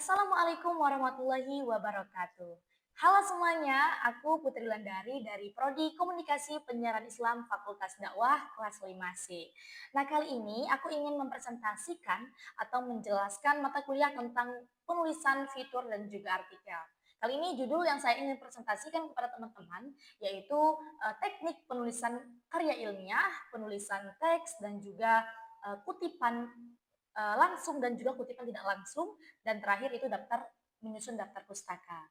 Assalamualaikum warahmatullahi wabarakatuh. Halo semuanya, aku Putri Landari dari Prodi Komunikasi Penyiaran Islam Fakultas Dakwah kelas 5C. Nah, kali ini aku ingin mempresentasikan atau menjelaskan mata kuliah tentang penulisan fitur dan juga artikel. Kali ini judul yang saya ingin presentasikan kepada teman-teman yaitu teknik penulisan karya ilmiah, penulisan teks dan juga kutipan langsung dan juga kutipan tidak langsung, dan terakhir itu menyusun daftar pustaka.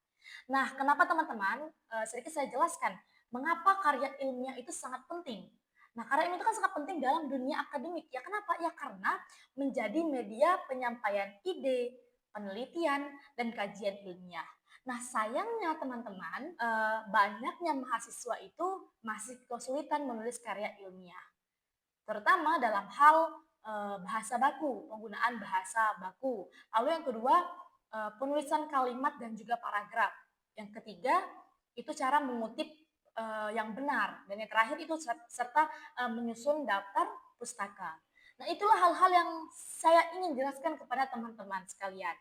Nah, kenapa teman-teman? Sedikit saya jelaskan mengapa karya ilmiah itu sangat penting. Nah, karya ilmiah itu kan sangat penting dalam dunia akademik. Ya, kenapa? Ya karena menjadi media penyampaian ide, penelitian, dan kajian ilmiah. Nah, sayangnya teman-teman, banyaknya mahasiswa itu masih kesulitan menulis karya ilmiah, terutama dalam hal bahasa baku, penggunaan bahasa baku. Lalu yang kedua, penulisan kalimat dan juga paragraf. Yang ketiga, itu cara mengutip yang benar. Dan yang terakhir itu serta menyusun daftar pustaka. Nah, itulah hal-hal yang saya ingin jelaskan kepada teman-teman sekalian.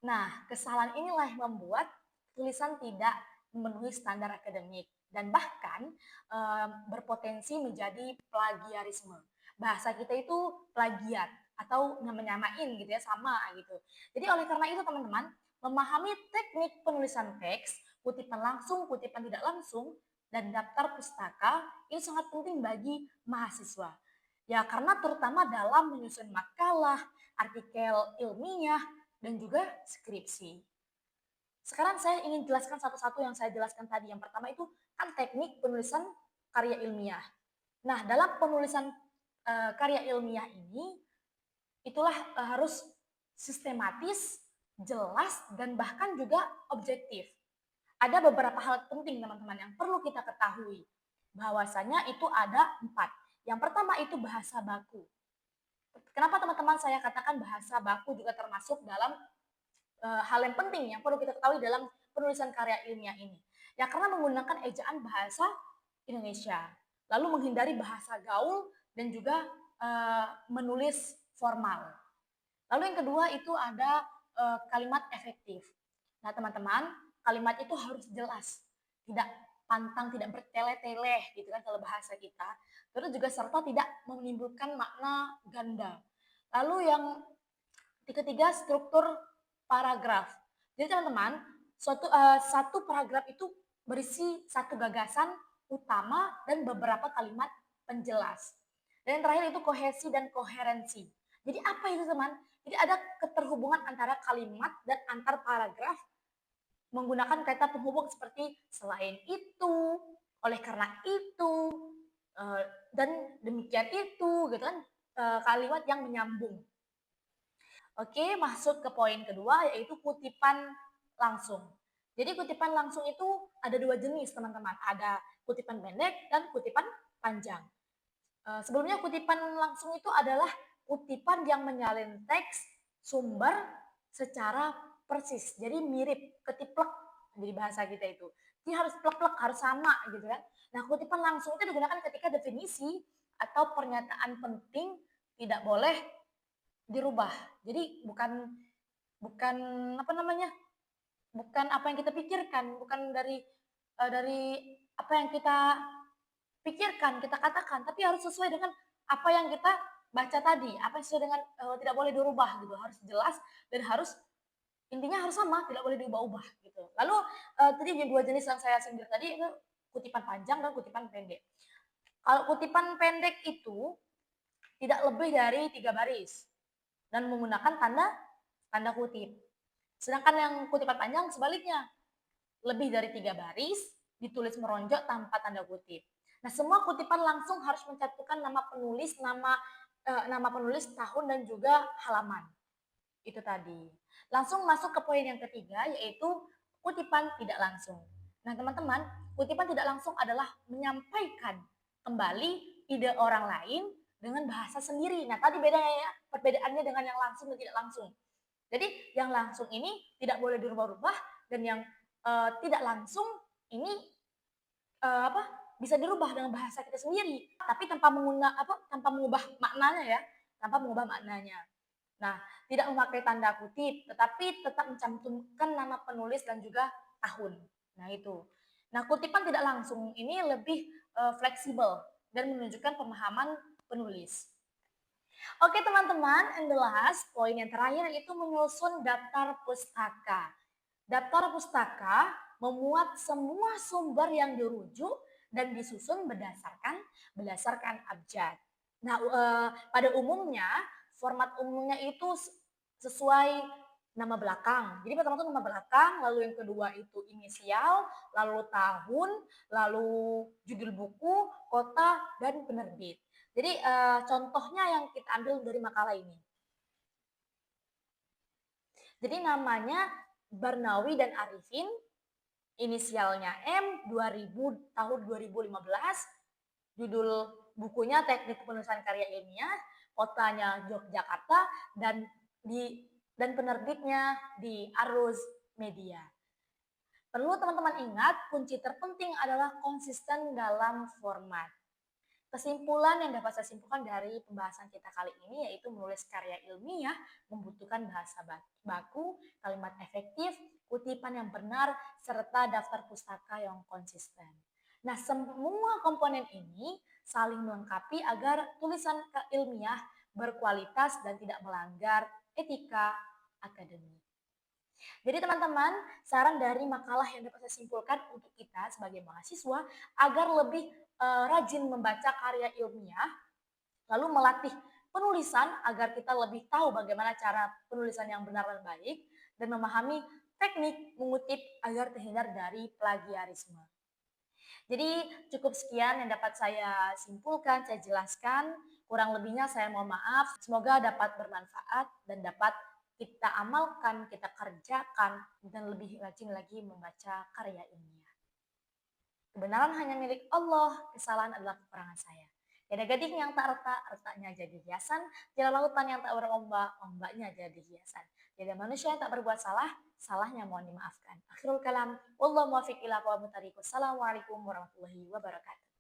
Nah, kesalahan inilah yang membuat tulisan tidak memenuhi standar akademik dan bahkan berpotensi menjadi plagiarisme. Bahasa kita itu plagiat atau nyamain gitu ya, sama gitu. Jadi oleh karena itu teman-teman, memahami teknik penulisan teks, kutipan langsung, kutipan tidak langsung, dan daftar pustaka ini sangat penting bagi mahasiswa. Ya karena terutama dalam menyusun makalah, artikel ilmiah, dan juga skripsi. Sekarang saya ingin jelaskan satu-satu yang saya jelaskan tadi. Yang pertama itu kan teknik penulisan karya ilmiah. Nah, dalam penulisan karya ilmiah ini, itulah harus sistematis, jelas, dan bahkan juga objektif. Ada beberapa hal penting teman-teman yang perlu kita ketahui. Bahwasanya itu ada 4. Yang pertama itu bahasa baku. Kenapa teman-teman saya katakan bahasa baku juga termasuk dalam hal yang penting yang perlu kita ketahui dalam penulisan karya ilmiah ini. Ya karena menggunakan ejaan bahasa Indonesia, lalu menghindari bahasa gaul dan juga menulis formal. Lalu yang kedua itu ada kalimat efektif. Nah teman-teman, kalimat itu harus jelas, tidak pantang, tidak bertele-tele gitu kan kalau bahasa kita. Terus juga serta tidak menimbulkan makna ganda. Lalu yang ketiga, struktur paragraf. Jadi teman-teman, satu paragraf itu berisi satu gagasan utama dan beberapa kalimat penjelas. Dan yang terakhir itu kohesi dan koherensi. Jadi apa itu teman? Jadi ada keterhubungan antara kalimat dan antar paragraf menggunakan kata penghubung seperti selain itu, oleh karena itu, dan demikian itu, gitu kan, kalimat yang menyambung. Oke, masuk ke poin kedua yaitu kutipan langsung. Jadi kutipan langsung itu ada dua jenis teman-teman, ada kutipan pendek dan kutipan panjang. Sebelumnya kutipan langsung itu adalah kutipan yang menyalin teks sumber secara persis, jadi mirip ketiplek jadi bahasa kita itu. Jadi harus plek-plek, harus sama gitu kan. Nah kutipan langsung itu digunakan ketika definisi atau pernyataan penting tidak boleh dirubah. Jadi bukan bukan apa namanya? Bukan apa yang kita pikirkan, bukan dari apa yang kita pikirkan, kita katakan, tapi harus sesuai dengan apa yang kita baca tadi, apa yang sesuai dengan tidak boleh dirubah gitu, harus jelas dan harus intinya harus sama, tidak boleh diubah-ubah gitu. Lalu tadi dua jenis yang saya sindir tadi itu kutipan panjang dan kutipan pendek. Kalau kutipan pendek itu tidak lebih dari 3 baris dan menggunakan tanda kutip. Sedangkan yang kutipan panjang sebaliknya, lebih dari 3 baris, ditulis meronjok tanpa tanda kutip. Nah, semua kutipan langsung harus mencantumkan nama penulis, nama penulis, tahun dan juga halaman. Itu tadi. Langsung masuk ke poin yang ketiga yaitu kutipan tidak langsung. Nah, teman-teman, kutipan tidak langsung adalah menyampaikan kembali ide orang lain dengan bahasa sendiri. Nah, tadi bedanya ya, perbedaannya dengan yang langsung dan tidak langsung. Jadi, yang langsung ini tidak boleh dirubah-rubah dan yang tidak langsung ini apa bisa dirubah dengan bahasa kita sendiri, tapi tanpa mengubah maknanya ya, tanpa mengubah maknanya. Nah, tidak memakai tanda kutip, tetapi tetap mencantumkan nama penulis dan juga tahun. Nah, itu. Nah, kutipan tidak langsung ini lebih fleksibel dan menunjukkan pemahaman penulis. Oke teman-teman, and the last, poin yang terakhir itu menyusun daftar pustaka. Daftar pustaka memuat semua sumber yang dirujuk dan disusun berdasarkan abjad. Nah, pada umumnya format umumnya itu sesuai nama belakang. Jadi pertama itu nama belakang, lalu yang kedua itu inisial, lalu tahun, lalu judul buku, kota, dan penerbit. Jadi contohnya yang kita ambil dari makalah ini. Jadi namanya Barnawi dan Arifin, inisialnya M, 2000 tahun 2015, judul bukunya Teknik Penulisan Karya Ilmiah, kotanya Yogyakarta, dan penerbitnya di Arus Media. Perlu teman-teman ingat, kunci terpenting adalah konsisten dalam format. Kesimpulan yang dapat saya simpulkan dari pembahasan kita kali ini yaitu menulis karya ilmiah membutuhkan bahasa baku, kalimat efektif, kutipan yang benar, serta daftar pustaka yang konsisten. Nah, semua komponen ini saling melengkapi agar tulisan ilmiah berkualitas dan tidak melanggar etika akademik. Jadi teman-teman, saran dari makalah yang dapat saya simpulkan untuk kita sebagai mahasiswa agar lebih rajin membaca karya ilmiah, lalu melatih penulisan agar kita lebih tahu bagaimana cara penulisan yang benar dan baik, dan memahami teknik mengutip agar terhindar dari plagiarisme. Jadi cukup sekian yang dapat saya simpulkan, saya jelaskan. Kurang lebihnya saya mohon maaf. Semoga dapat bermanfaat dan dapat kita amalkan, kita kerjakan, dan lebih rajin lagi membaca karya ilmiah. Kebenaran hanya milik Allah, kesalahan adalah kekurangan saya. Tiada gading yang tak retak, retaknya jadi hiasan. Tiada lautan yang tak berombak, ombaknya jadi hiasan. Tiada manusia yang tak berbuat salah, salahnya mohon dimaafkan. Akhirul kalam, wallahu muwaffiq ila aqwamit thariq. Wassalamualaikum warahmatullahi wabarakatuh.